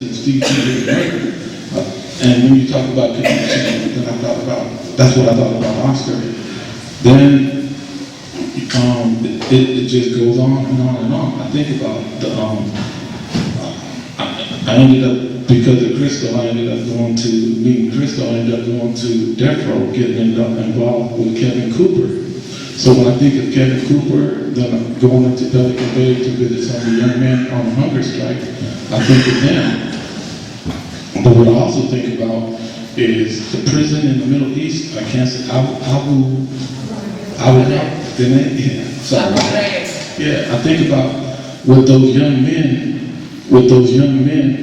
Steve and when you talk about connection, then I thought about, that's what I thought about Oscar. Then it just goes on and on and on. I think about the, I ended up, because of Crystal, I ended up going to, meeting Crystal, I ended up going to Death Row, getting involved with Kevin Cooper. So when I think of Kevin Cooper, then I'm going up to Pelican Bay to visit some of the young men on a hunger strike, I think of them. But what I also think about is the prison in the Middle East. I can't say, I think about what those young men,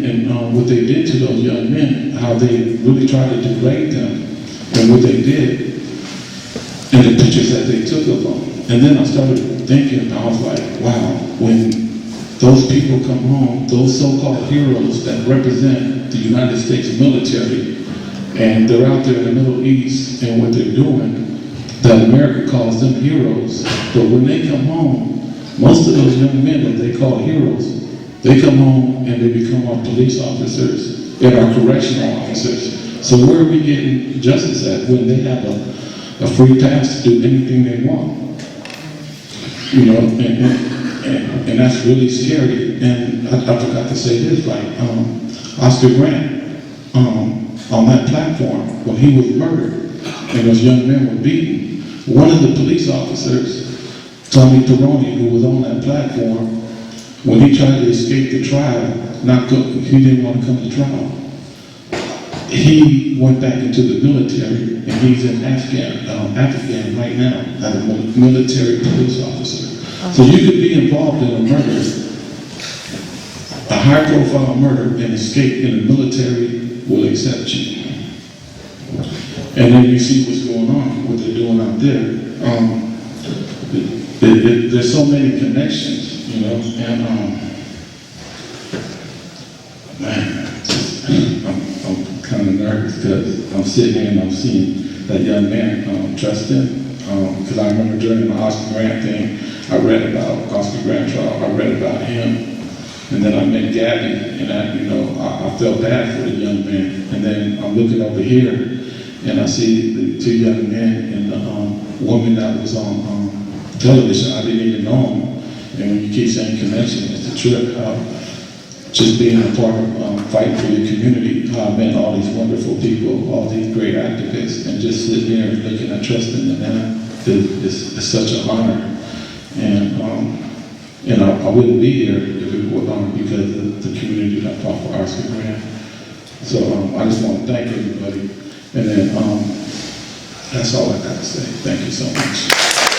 and what they did to those young men, how they really tried to degrade them, and what they did, and the pictures that they took of them. And then I started thinking, I was like, wow, when those people come home, those so-called heroes that represent the United States military, and they're out there in the Middle East, and what they're doing, that America calls them heroes. But when they come home, most of those young men that they call heroes, they come home and they become our police officers and our correctional officers. So where are we getting justice at when they have a free pass to do anything they want? You know, and that's really scary. And I forgot to say this, like Oscar Grant, on that platform, when he was murdered and those young men were beaten, one of the police officers, Tommy Peroni, who was on that platform, when he tried to escape the trial, he didn't want to come to trial. He went back into the military, and he's in Afghan right now as a military police officer. So you could be involved in a murder, a high-profile murder, and escape in the military will accept you. And then you see what's going on, what they're doing out there. There's so many connections, you know, and man, I'm kind of nervous because I'm sitting here and I'm seeing that young man trust him. Because I remember during the Oscar Grant thing, I read about Oscar Grant trial, I read about him, and then I met Gabby, and I felt bad for the young man. And then I'm looking over here, and I see the two young men and the woman that was on television. I didn't even know him. And when you keep saying connection, it's a trip. Just being a part of fighting for your community, how I met all these wonderful people, all these great activists, and just sitting there and looking at trusting them, man, it's such an honor. And I wouldn't be here if it were because of the community that fought for Oscar Grant. So I just want to thank everybody. And then that's all I got to say. Thank you so much.